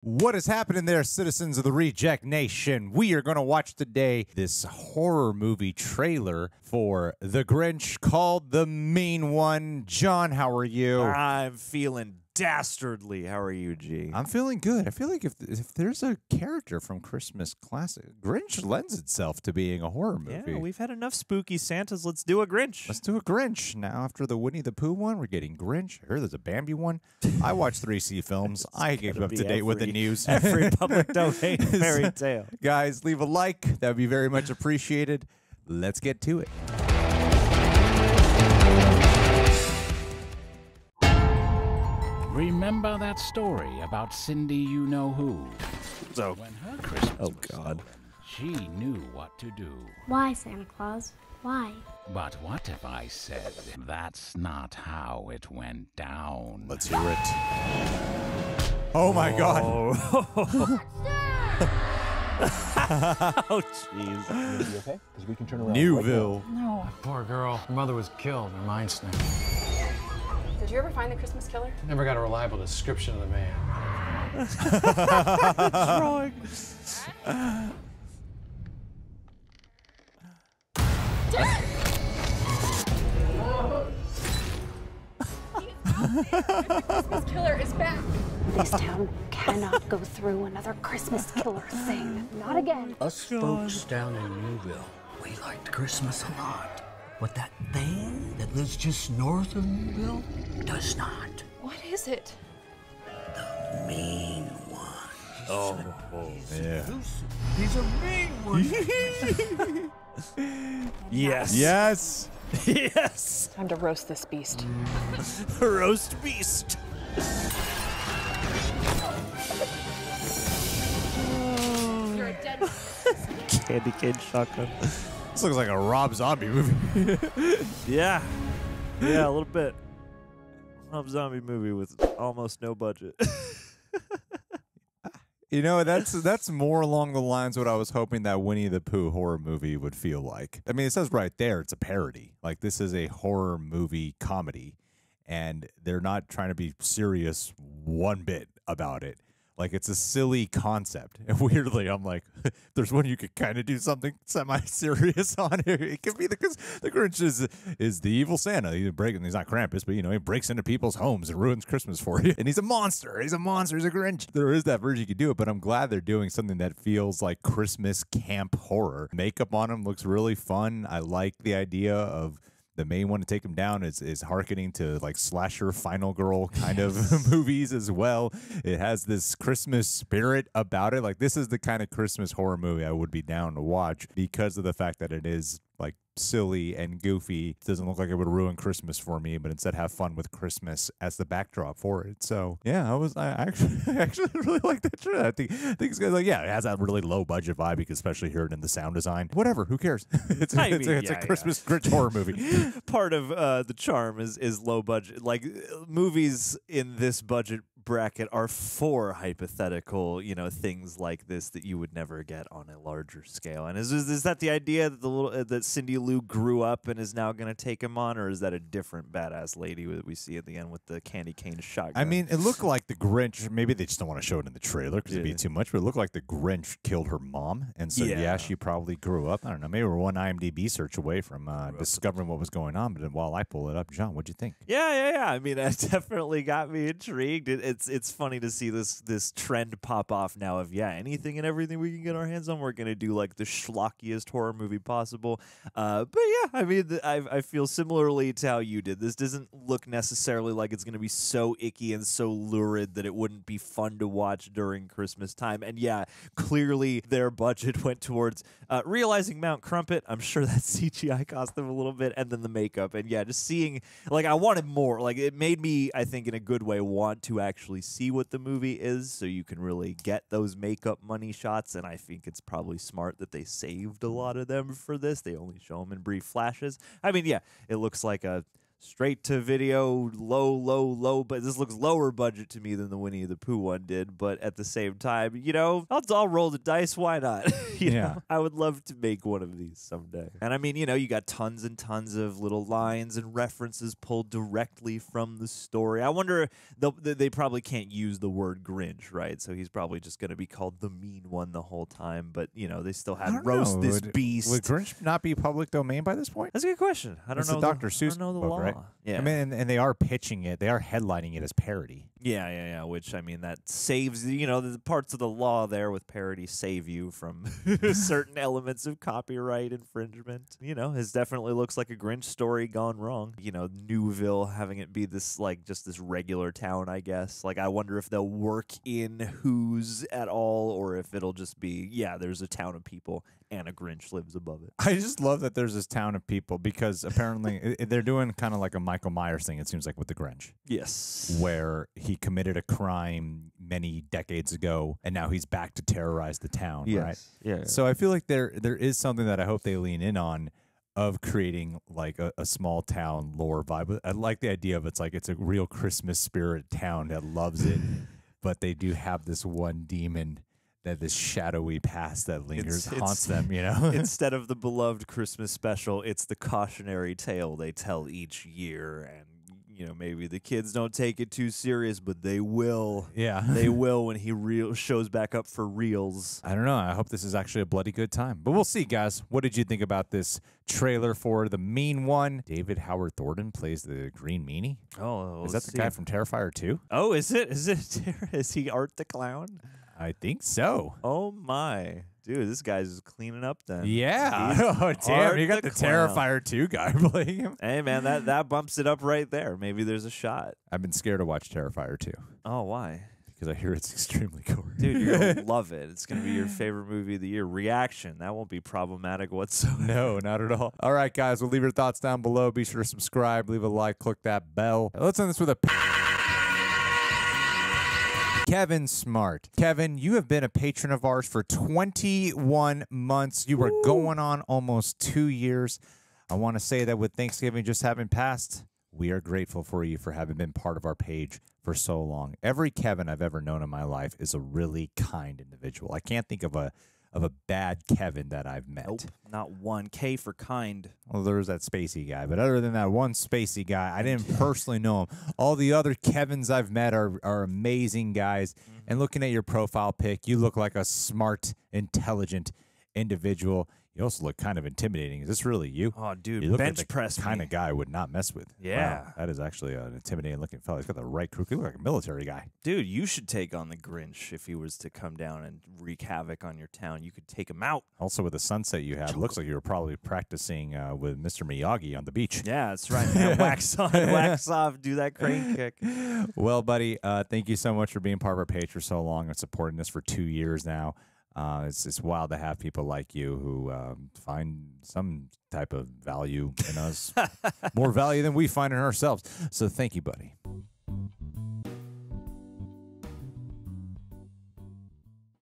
What is happening there, citizens of the Reject Nation? We are going to watch today this horror movie trailer for The Grinch called The Mean One. John, how are you? I'm feeling dastardly. How are you, G? I'm feeling good. I feel like if there's a character from Christmas classic, Grinch lends itself to being a horror movie. Yeah, we've had enough spooky Santas. Let's do a Grinch. Let's do a Grinch. Now, after the Winnie the Pooh one, we're getting Grinch. I heard there's a Bambi one. I watch 3C films. I get up to date with the news. Every public domain fairy tale. Guys, leave a like. That would be very much appreciated. Let's get to it. Remember that story about Cindy you-know-who? So, When her Christmas oh, was God. stolen, she knew what to do. Why, Santa Claus? Why? But what if I said that's not how it went down? Let's hear it. Oh, my God. Oh, jeez. You okay? Because we can turn around. Newville. No, poor girl. Her mother was killed. Her mind snapped. Did you ever find the Christmas killer? Never got a reliable description of the man. Drawing. The Christmas killer is back. This town cannot go through another Christmas killer thing. Not again. Us folks down in Newville, we liked Christmas a lot. But that thing that lives just north of Newville does not. What is it? The mean one. Yeah. He's a mean one. Yes. Yes. Yes. Time to roast this beast. Roast beast. You're a dead. Candy cane shotgun. This looks like a Rob Zombie movie. Yeah. Yeah, a little bit. Rob Zombie movie with almost no budget. You know, that's more along the lines of what I was hoping that Winnie the Pooh horror movie would feel like. I mean, it says right there it's a parody. Like, this is a horror movie comedy, and they're not trying to be serious one bit about it. Like, it's a silly concept. And weirdly, I'm like, there's one you could kind of do something semi-serious on here. It could be the Grinch is the evil Santa. He's not Krampus, but, you know, he breaks into people's homes and ruins Christmas for you. And he's a monster. He's a monster. He's a Grinch. There is that version you could do it, but I'm glad they're doing something that feels like Christmas camp horror. Makeup on him looks really fun. I like the idea of the main one to take him down is hearkening to like slasher final girl kind of movies as well. It has this Christmas spirit about it. Like, this is the kind of Christmas horror movie I would be down to watch because of the fact that it is like silly and goofy. It doesn't look like it would ruin Christmas for me, but instead have fun with Christmas as the backdrop for it. So yeah, I actually really like that trailer. I think it's good. Like, yeah, it has that really low budget vibe. You can especially hear it in the sound design. Whatever, who cares? It's a Christmas Grinch horror movie. Part of the charm is low budget. Like, movies in this budget bracket are for hypothetical, you know, things like this that you would never get on a larger scale. And is that the idea that that Cindy Lou grew up and is now going to take him on, or is that a different badass lady that we see at the end with the candy cane shotgun? I mean, it looked like the Grinch. Maybe they just don't want to show it in the trailer because it'd be too much. But it looked like the Grinch killed her mom, and so yeah, she probably grew up. I don't know. Maybe we're one IMDb search away from discovering what was going on. But while I pull it up, John, what'd you think? Yeah. I mean, that definitely got me intrigued. It's funny to see this trend pop off now of anything and everything we can get our hands on. We're gonna do like the schlockiest horror movie possible. But yeah, I mean, I feel similarly to how you did. This doesn't look necessarily like it's gonna be so icky and so lurid that it wouldn't be fun to watch during Christmas time. And yeah, clearly their budget went towards realizing Mount Crumpet. I'm sure that CGI cost them a little bit, and then the makeup. And yeah, just seeing, like, I wanted more. Like, it made me, I think, in a good way, want to actually see what the movie is, so you can really get those makeup money shots. And I think it's probably smart that they saved a lot of them for this. They only show them in brief flashes. I mean, yeah, it looks like a straight to video, low, but this looks lower budget to me than the Winnie the Pooh one did. But at the same time, you know, I'll roll the dice. Why not? You know, I would love to make one of these someday. And I mean, you know, you got tons and tons of little lines and references pulled directly from the story. I wonder, they probably can't use the word Grinch, right? So he's probably just going to be called the mean one the whole time. But, you know, they still had roast this beast. Would Grinch not be public domain by this point? That's a good question. I don't know. Dr. Seuss the book, law. right? Yeah. I mean, and they are pitching it. They are headlining it as parody. Yeah. Which, I mean, that saves, you know, the parts of the law there with parody save you from certain elements of copyright infringement. You know, it definitely looks like a Grinch story gone wrong. You know, Newville having it be this, like, just this regular town, I guess. Like, I wonder if they'll work in Who's at all, or if it'll just be, yeah, there's a town of people and a Grinch lives above it. I just love that there's this town of people because apparently they're doing kind of like a Michael Myers thing, it seems like, with the Grinch. Yes. Where he committed a crime many decades ago and now he's back to terrorize the town, right? Yeah. So I feel like there is something that I hope they lean in on of creating like a small town lore vibe. I like the idea of it's a real Christmas spirit town that loves it, but they do have this one demon, that this shadowy past that lingers, haunts them, you know? Instead of the beloved Christmas special, it's the cautionary tale they tell each year. And, you know, maybe the kids don't take it too serious, but they will. Yeah. They will when he shows back up for reals. I don't know. I hope this is actually a bloody good time. But we'll see, guys. What did you think about this trailer for The Mean One? David Howard Thornton plays the Green Meanie. Oh, is that the guy from Terrifier 2? Oh, is it? Is he Art the Clown? I think so. Oh, my. Dude, this guy's cleaning up then. Yeah. He's Oh, damn. Art You got the Clown. Terrifier 2 guy playing him. Hey, man, that bumps it up right there. Maybe there's a shot. I've been scared to watch Terrifier 2 Oh, why? because I hear it's extremely gory. Dude, you're going to love it. It's going to be your favorite movie of the year. Reaction. That won't be problematic whatsoever. No, not at all. All right, guys. Well, leave your thoughts down below. Be sure to subscribe, leave a like, click that bell. Let's end this with a... Kevin Smart. Kevin, you have been a patron of ours for 21 months. You were going on almost 2 years. I want to say that with Thanksgiving just having passed, we are grateful for you for having been part of our page for so long. Every Kevin I've ever known in my life is a really kind individual. I can't think of a bad Kevin that I've met. Nope, not one. K for kind. Well, there's that Spacey guy, but other than that one Spacey guy, I didn't personally know him. All the other Kevins I've met are amazing guys. And looking at your profile pic, you look like a smart, intelligent individual. You also look kind of intimidating. Is this really you? Oh, dude, you look bench like the press kind me. of guy I would not mess with. Yeah. Wow, that is actually an intimidating looking fellow. He's got the right crew. He looks like a military guy. Dude, you should take on the Grinch if he was to come down and wreak havoc on your town. You could take him out. Also, with the sunset you have, looks like you were probably practicing with Mr. Miyagi on the beach. Yeah, that's right, man. Wax on, wax off, do that crane kick. Well, buddy, thank you so much for being part of our page for so long and supporting us for 2 years now. It's wild to have people like you who find some type of value in us, more value than we find in ourselves. So thank you, buddy.